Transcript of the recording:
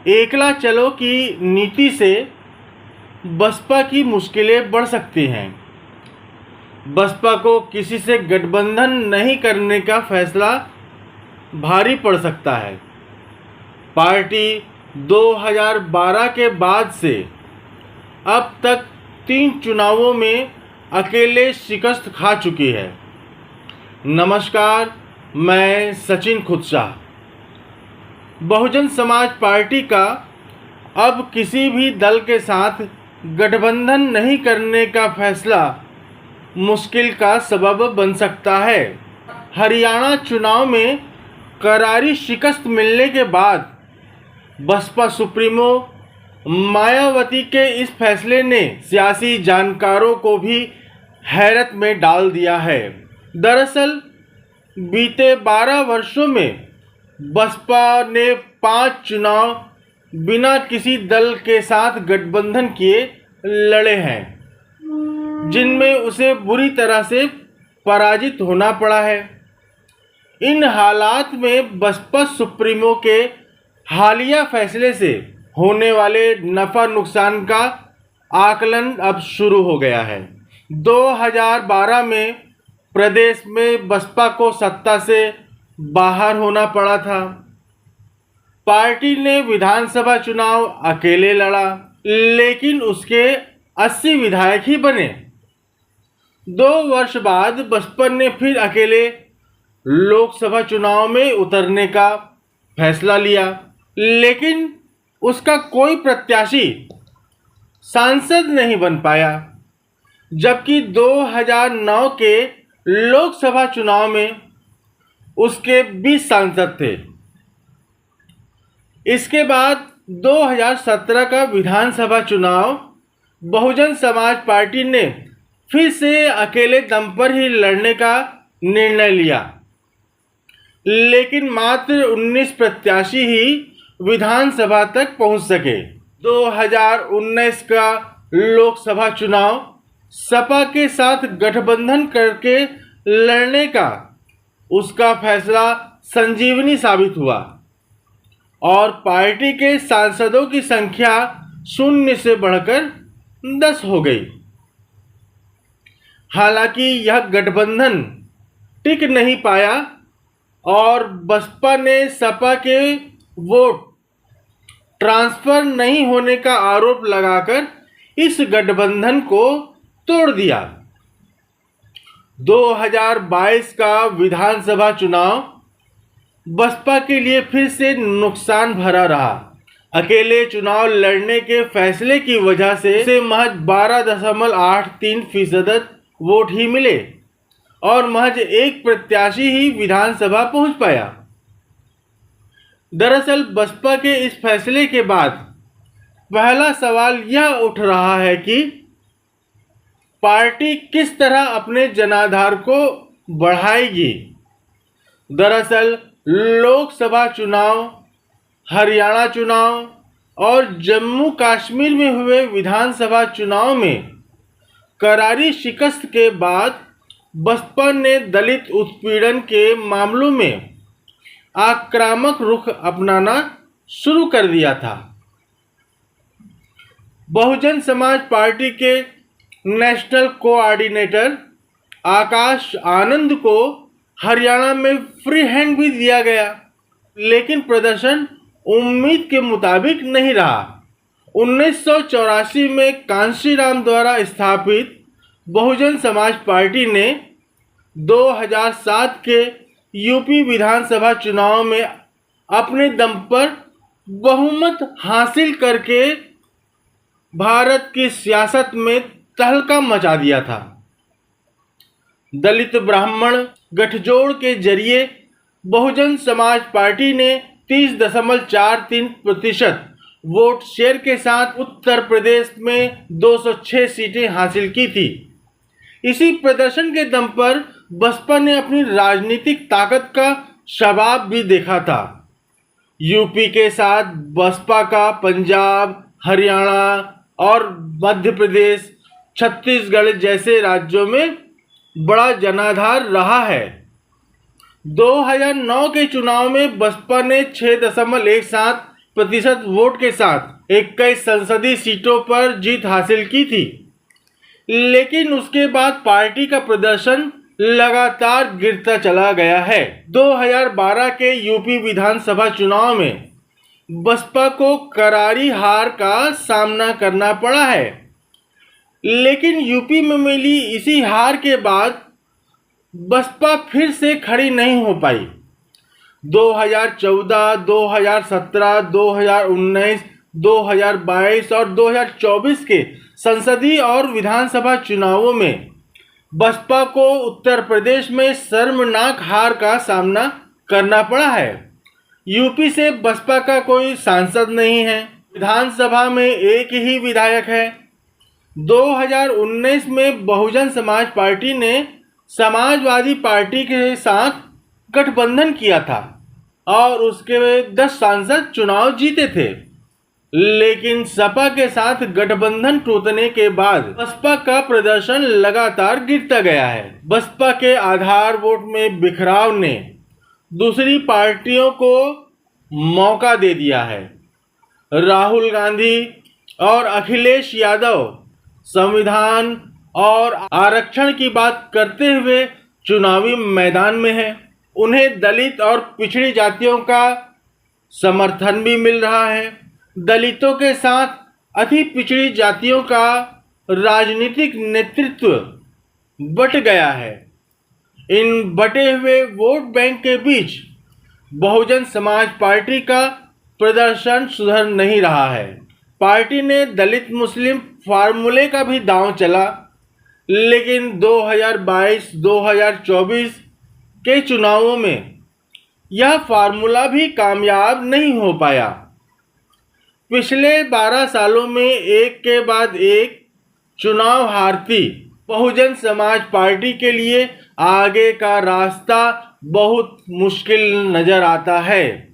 एकला चलो की नीति से बसपा की मुश्किलें बढ़ सकती हैं। बसपा को किसी से गठबंधन नहीं करने का फैसला भारी पड़ सकता है। पार्टी 2012 के बाद से अब तक 3 चुनावों में अकेले शिकस्त खा चुकी है। नमस्कार, मैं सचिन खुदशाह। बहुजन समाज पार्टी का अब किसी भी दल के साथ गठबंधन नहीं करने का फैसला मुश्किल का सबब बन सकता है। हरियाणा चुनाव में करारी शिकस्त मिलने के बाद बसपा सुप्रीमो मायावती के इस फैसले ने सियासी जानकारों को भी हैरत में डाल दिया है। दरअसल बीते 12 वर्षों में बसपा ने 5 चुनाव बिना किसी दल के साथ गठबंधन किए लड़े हैं, जिनमें उसे बुरी तरह से पराजित होना पड़ा है। इन हालात में बसपा सुप्रीमो के हालिया फैसले से होने वाले नफ़ा नुकसान का आकलन अब शुरू हो गया है। 2012 में प्रदेश में बसपा को सत्ता से बाहर होना पड़ा था। पार्टी ने विधानसभा चुनाव अकेले लड़ा, लेकिन उसके 80 विधायक ही बने। 2 वर्ष बाद बसपा ने फिर अकेले लोकसभा चुनाव में उतरने का फैसला लिया, लेकिन उसका कोई प्रत्याशी सांसद नहीं बन पाया, जबकि 2009 के लोकसभा चुनाव में उसके 20 सांसद थे। इसके बाद 2017 का विधानसभा चुनाव बहुजन समाज पार्टी ने फिर से अकेले दम पर ही लड़ने का निर्णय लिया, लेकिन मात्र 19 प्रत्याशी ही विधानसभा तक पहुंच सके। 2019 का लोकसभा चुनाव सपा के साथ गठबंधन करके लड़ने का उसका फैसला संजीवनी साबित हुआ और पार्टी के सांसदों की संख्या 0 से बढ़कर 10 हो गई। हालांकि यह गठबंधन टिक नहीं पाया और बसपा ने सपा के वोट ट्रांसफर नहीं होने का आरोप लगाकर इस गठबंधन को तोड़ दिया। 2022 का विधानसभा चुनाव बसपा के लिए फिर से नुकसान भरा रहा। अकेले चुनाव लड़ने के फैसले की वजह से महज 12.83% वोट ही मिले और महज एक प्रत्याशी ही विधानसभा पहुंच पाया। दरअसल बसपा के इस फैसले के बाद पहला सवाल यह उठ रहा है कि पार्टी किस तरह अपने जनाधार को बढ़ाएगी। दरअसल लोकसभा चुनाव, हरियाणा चुनाव और जम्मू कश्मीर में हुए विधानसभा चुनाव में करारी शिकस्त के बाद बसपा ने दलित उत्पीड़न के मामलों में आक्रामक रुख अपनाना शुरू कर दिया था। बहुजन समाज पार्टी के नेशनल कोऑर्डिनेटर आकाश आनंद को हरियाणा में फ्री हैंड भी दिया गया, लेकिन प्रदर्शन उम्मीद के मुताबिक नहीं रहा। 1984 में कांशीराम द्वारा स्थापित बहुजन समाज पार्टी ने 2007 के यूपी विधानसभा चुनाव में अपने दम पर बहुमत हासिल करके भारत की सियासत में तहलका मचा दिया था। दलित ब्राह्मण गठजोड़ के जरिए बहुजन समाज पार्टी ने 30.43% वोट शेयर के साथ उत्तर प्रदेश में 206 सीटें हासिल की थी। इसी प्रदर्शन के दम पर बसपा ने अपनी राजनीतिक ताकत का शबाब भी देखा था। यूपी के साथ बसपा का पंजाब, हरियाणा और मध्य प्रदेश, छत्तीसगढ़ जैसे राज्यों में बड़ा जनाधार रहा है। 2009 के चुनाव में बसपा ने 6.17 प्रतिशत वोट के साथ 21 संसदीय सीटों पर जीत हासिल की थी। लेकिन उसके बाद पार्टी का प्रदर्शन लगातार गिरता चला गया है। 2012 के यूपी विधानसभा चुनाव में बसपा को करारी हार का सामना करना पड़ा है। लेकिन यूपी में मिली इसी हार के बाद बसपा फिर से खड़ी नहीं हो पाई। 2014, 2017, 2019, 2022 और 2024 के संसदीय और विधानसभा चुनावों में बसपा को उत्तर प्रदेश में शर्मनाक हार का सामना करना पड़ा है। यूपी से बसपा का कोई सांसद नहीं है, विधानसभा में एक ही विधायक है। 2019 में बहुजन समाज पार्टी ने समाजवादी पार्टी के साथ गठबंधन किया था और उसके 10 सांसद चुनाव जीते थे। लेकिन सपा के साथ गठबंधन टूटने के बाद बसपा का प्रदर्शन लगातार गिरता गया है। बसपा के आधार वोट में बिखराव ने दूसरी पार्टियों को मौका दे दिया है। राहुल गांधी और अखिलेश यादव संविधान और आरक्षण की बात करते हुए चुनावी मैदान में है। उन्हें दलित और पिछड़ी जातियों का समर्थन भी मिल रहा है। दलितों के साथ अति पिछड़ी जातियों का राजनीतिक नेतृत्व बट गया है। इन बटे हुए वोट बैंक के बीच बहुजन समाज पार्टी का प्रदर्शन सुधर नहीं रहा है। पार्टी ने दलित मुस्लिम फार्मूले का भी दांव चला, लेकिन 2022-2024 के चुनावों में यह फार्मूला भी कामयाब नहीं हो पाया। पिछले 12 सालों में एक के बाद एक चुनाव हारती बहुजन समाज पार्टी के लिए आगे का रास्ता बहुत मुश्किल नजर आता है।